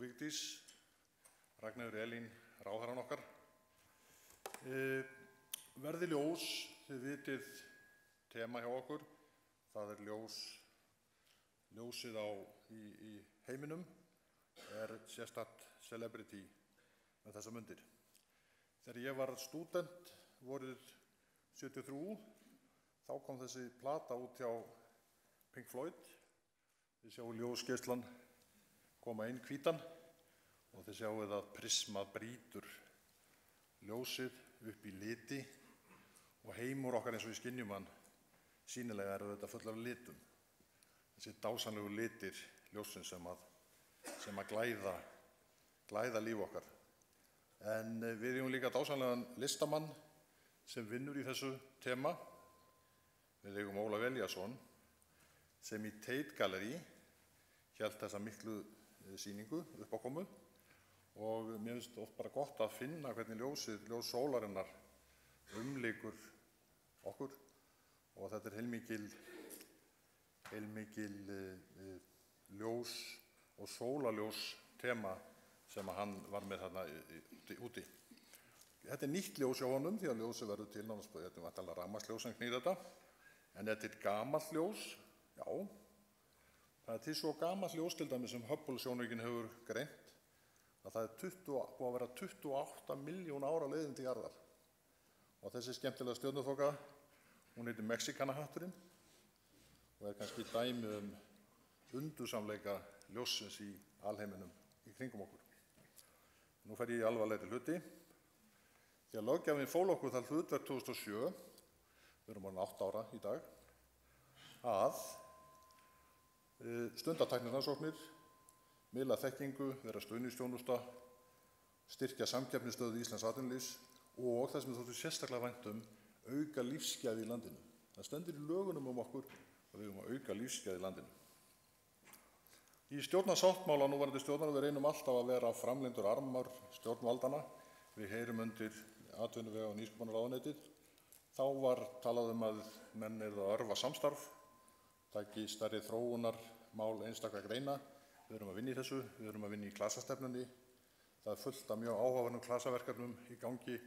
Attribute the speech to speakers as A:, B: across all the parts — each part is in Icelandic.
A: Vigdís, Ragnheiður Elín, ráðherrann okkar. Verði ljós, þið vitið tema hjá okkur, það ljósið í heiminum, sérstakt celebrity með þessa mundir. Þegar ég var stúdent vorið 73, þá kom þessi plata út hjá Pink Floyd. Þið sjáu ljósgeislan koma inn hvítan og þið sjáuð að prismað brýtur ljósið upp í liti og heimur okkar eins og í skynjum hann sýnilega þetta full af litum. Þessi dásamlegu litir ljósins sem að glæða líf okkar. En við eigum líka dásamlegan listamann sem vinnur í þessu tema. Við eigum Ólaf Elíasson sem í Tate Gallery hélt þessa miklu sýningu uppákomu og mér finnst oft bara gott að finna hvernig ljós sólarinnar umlykur okkur og þetta heilmikil ljós og sólarljós tema sem hann var með þarna úti. Þetta nýtt ljós hjá honum því að ljósið verður til nánast, þetta væntanlega rafmagnsljós sem knýr þetta, en þetta gamalt ljós, já. Það til svo gamalt ljós til dæmis sem Hubble-sjónaukinn hefur greint að það búið að vera 28 milljón ára leiðin til jarðar. Og þessi skemmtilega stjörnuþoka, hún heitir Mexíkanahatturinn og kannski dæmi undursamleika ljóssins í alheiminum í kringum okkur. Nú fer ég í alvarlegri hluti. Þegar löggjafinn fól okkur það hlutverk 2007, við erum orðin 8 ára í dag, að stunda tæknirannsóknir, miðla þekkingu, vera stuðningsþjónusta, styrkja samkeppnisstöðu íslensks atvinnulífs og það sem þóttu sérstaklega vænt auka lífsgæði í landinu. Það stendur í lögunum okkur að við eigum að auka lífsgæði í landinu. Í stjórnarsáttmála núverandi stjórnar við reynum alltaf að vera framlengdur armar stjórnvaldana. Við heyrum undir atvinnuvega- og nýsköpunarráðuneytið. Þá var talað að menn yrðu að örva samstarf, taki stærri þróunarmál einstaka greina. Við erum að vinna í þessu, við erum að vinna í klasastefnunni. Það fullt af mjög áhugaverðum klasaverkefnum í gangi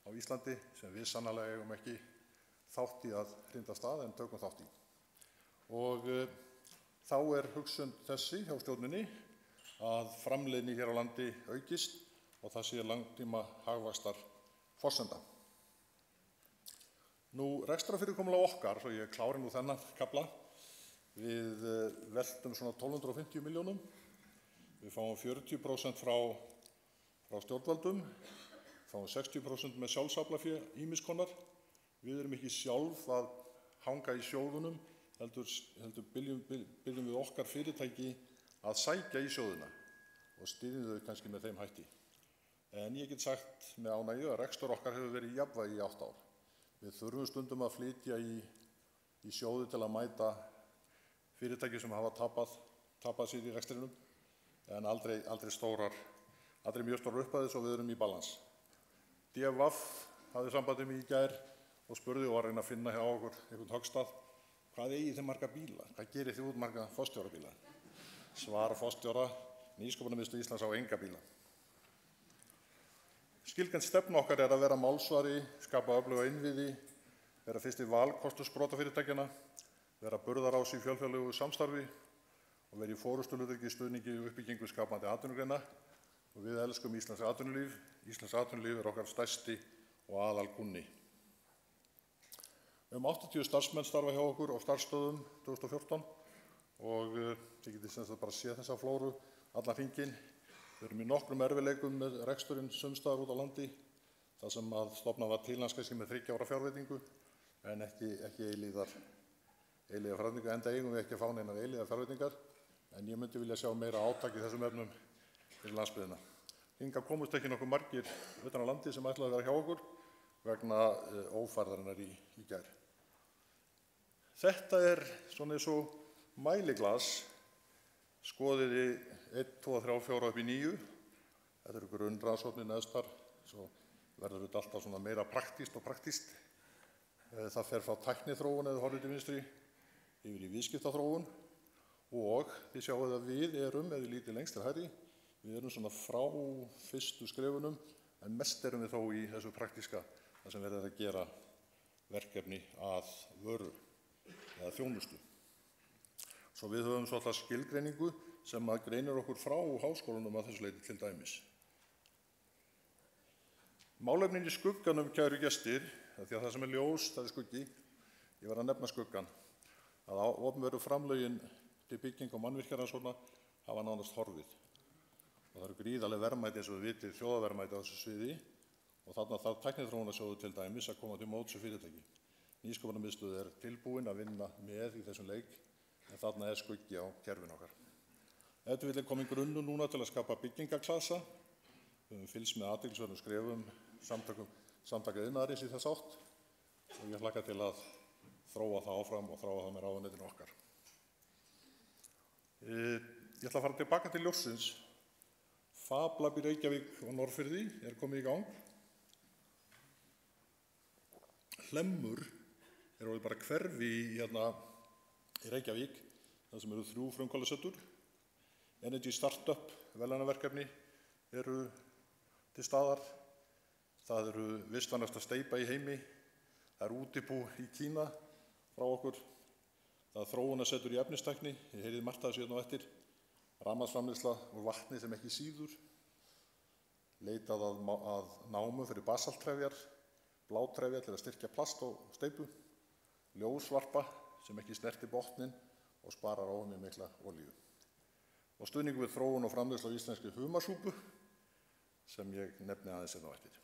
A: á Íslandi sem við sannarlega eigum ekki þátt í að hrinda af stað en tökum þátt í. Og þá hugsun þessi hjá stjórninni að framleiðni hér á landi aukist og það sé langtíma hagvaxtar forsenda. Nú rekstrarfyrirkomulag okkar, svo ég klári nú þennan kafla, við veltum svona 1250 milljónum. Við fáum 40% frá stjórnvaldum, fáum 60% með sjálfsaflafé ýmiss konar. Við erum ekki sjálf að hanga í sjóðunum, heldur byrjum við okkar fyrirtæki að sækja í sjóðuna og styðjum þau kannski með þeim hætti. En ég get sagt með ánægju að rekstur okkar hefur verið í jafnvægi í 8 ár. Við þurfum stundum að flytja í sjóði til að mæta fyrirtæki sem hafa tapað sér í rekstrinum, en aldrei mjög stórar upphæðir svo við erum í balans. DFV hafði samband við mig í gær og spurði og var að reyna að finna hjá okkur einhvern höggstað. Hvað eigið þið marga bíla? Hvað gerir þið út marga forstjórabíla? Svar forstjóra, Nýsköpunarmiðstöð Íslands á enga bíla. Skilgreind stefna okkar að vera málsvari, skapa öfluga innviði, vera fyrsti valkostur sprotafyrirtækjanna, vera burðarás í fjölþjóðlegu samstarfi og vera í forystuhlutverki í stuðningi og uppbyggingu skapandi atvinnugreina. Og við elskum íslenskt atvinnulíf. Íslenskt atvinnulíf okkar stærsti og aðalkunni. 80 starfsmenn starfa hjá okkur á starfsstöðum 2014 og þið getið sem sagt bara séð þessa flóru allan hringinn. Við erum í nokkrum erfiðleikum með reksturinn sums staðar út á landi, þar sem að stofnað var til hans kannski með 3 ára fjárveitingu en ekki eilífðar fjárveitingu, enda eigum við ekki að fá neinar eilífðar fjárveitingar, en ég myndi vilja sjá meira átak í þessum efnum fyrir landsbyggðina. Hingað komust ekki nokkuð margir utan á landi sem ætlaði að vera hjá okkur vegna ófærðarinnar í gær. Þetta svona eins og mæliglas, skoðiði 1, 2, 3, 4 upp í 9. Þetta eru grunnrannsóknir neðstar, svo verður þetta alltaf svona meira praktískt og praktískt. Það fer frá tækniþróun eða horfið til vinstri yfir í viðskiptaþróun og þið sjáuð að við erum, ef þið lítið lengst til hægri, Við erum svona frá fyrstu skrefunum, en mest erum við þó í þessu praktíska, þar sem verið að gera verkefni að vöru eða þjónustu. Svo við höfum svolítið skilgreiningu sem að greinir okkur frá háskólanum að þessu leyti til dæmis. Málefnin í skugganum, kæru gestir, því að það sem er ljós, það er skuggi, ég var að nefna skuggan, að opinberu framlögin til bygging og mannvirkjarannsókna hafa nánast horfið. Og það eru gríðarleg verðmæti, eins og við vitið, þjóðarverðmæti á þessu sviði, og þarna þarf Tækniþróunarsjóður til dæmis að koma til móts við fyrirtæki. Nýsköpunarmiðstöð er tilbúin að vinna með í þessum leik, en þarna er skuggi á kerfinu okkar. Ef til vill er komin grunnur núna til að skapa byggingaklasa. Við höfum fylgst með athyglisverðum skrefum samtaka iðnaðarins í þess átt og ég hlakka til að þróa það áfram og þróa það með ráðuneytinu okkar. Ég ætla að fara tilbaka til ljóssins. FabLab í Reykjavík og Norðfirði er komið í gang. Hlemmur er orðið bara hverfi í Reykjavík, þar sem eru 3 frumkvöðlasetur. Energy Startup verðlaunaverkefni eru til staðar. Það eru vistvænasta steypa í heimi. Það er útibú í Kína frá okkur. Það er þróunarsetur í efnistækni. Ég heyrði margt af þessu hérna á eftir. Rafmagnsframleiðsla úr vatni sem ekki síður. Leitað að námum fyrir basalttrefjar, blátrefjar til að styrkja plast og steypu. Ljósvarpa sem ekki snerti botninn og sparar óhemju mikla olíu. Og stuðningur við þróun og framleiðslu á íslenskri humarsúpu sem ég nefni aðeins hérna á eftir.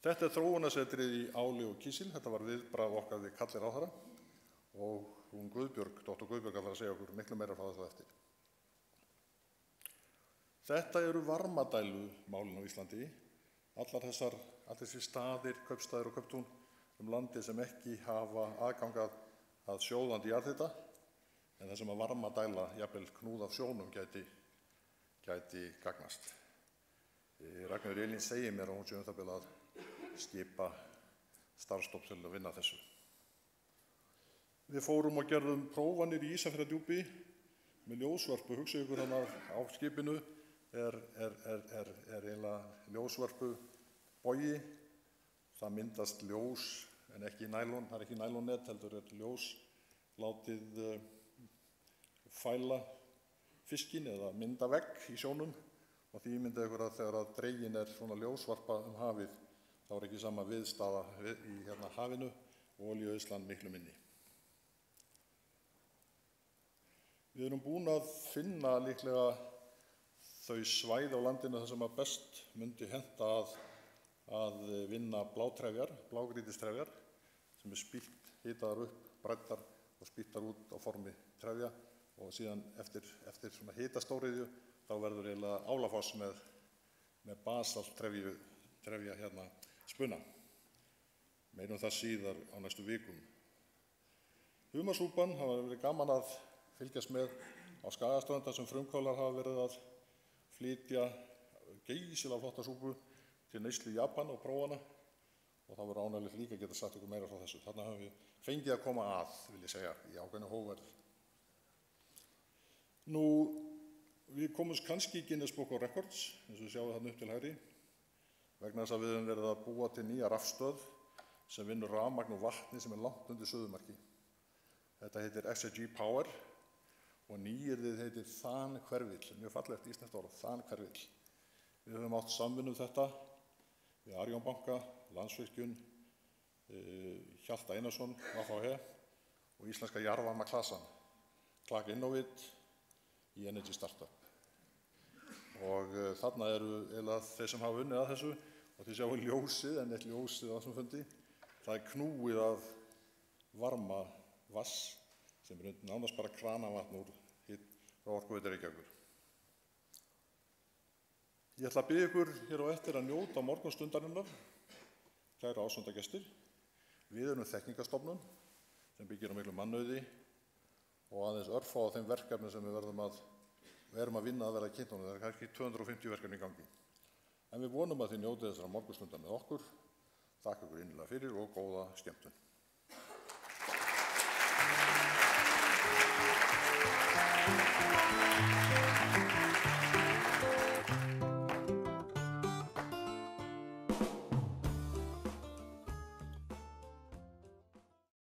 A: Þetta er þróunarsetrið í áli og kísil. Þetta var viðbragð okkar við kalli ráðherra og hún Guðbjörg, dr. Guðbjörg ætlar að segja okkur miklu meira frá þessu eftir. Þetta eru varmadælumálin á Íslandi. Allir þessir staðir, kaupstaðir og kauptún landið sem ekki hafa aðgang að sjóðandi jarðhita, en það sem að varmadæla, jafnvel knúð af sjónum, gæti gagnast. Ragnheiður Elín segir mér að hún sé það bil að skipa starfsstofn til að vinna þessu. Við fórum og gerðum prófanir í Ísafjarðardjúpi með ljósvarpu. Hugsið ykkur þannig á skipinu er eiginlega ljósvarpu bogi. Það myndast ljós en ekki nælon, það er ekki nælonnet, heldur er ljós látið fæla fiskinn eða mynda vegg í sjónum og því myndið ykkur að þegar að dregin er svona ljósvarpa hafið þá er ekki sama viðstaða í hafinu og olíueyðslan miklu minni. Við erum búin að finna líklega þau svæði á landinu þar sem að best myndi henta að vinna blágrýtistrefjar sem er spýtt, hitaðar upp, bræddar og spýttar út á formi trefja og síðan eftir svona hitastóriðju þá verður eiginlega Álafoss með basalttrefja spuna. Meirum það síðar á næstu vikum. Humarsúpan hafa verið gaman að fylgjast með á Skagaströnd þar sem frumkvöðlar hafa verið að flytja geysilega flotta súpu til neyslu í Japan og prófana og það verður ánægilegt líka að geta sagt ykkur meira frá þessu. Þarna höfum við fengið að koma vil ég segja, í ákveðnu hógverð. Við komumst kannski í Guinness Book of Records, eins og við sjáum þarna upp til hægri, vegna þess að við höfum verið að búa til nýja rafstöð sem vinnur rafmagn og vatni sem er langt undir suðumarki. Þetta heitir SAG Power og nýyrðið heitir Þanhverfill, mjög fallegt íslenskt orð, Þanhverfill. Við höfum átt samvinnu þetta við Arion banka, Landsvirkjun, Hjalta Einarsson, VHH og Íslenska jarðvarmaklasan, Clark Innovate í Energy Startup. Og þarna eru eiginlega þeir sem hafa unnið að þessu og þið sjáum ljósið, en eitt ljósið á þessum fundi. Það er knúið af varma vass sem er nánast bara kranavatn úr Orkuveitu Reykjavíkur. Ég ætla að biðja ykkur hér á eftir að njóta morgunstundarinnar, kæru ásöndagestir. Við erum þekkingarstofnun sem byggir á miklu mannauði og aðeins örfá á þeim verkefnum sem við erum að vinna að verða kynnt honum. Það er kannski 250 verkefni í gangi. En við vonum að þið njótið þessara morgunstundar með okkur. Þakka ykkur innilega fyrir og góða skemmtun.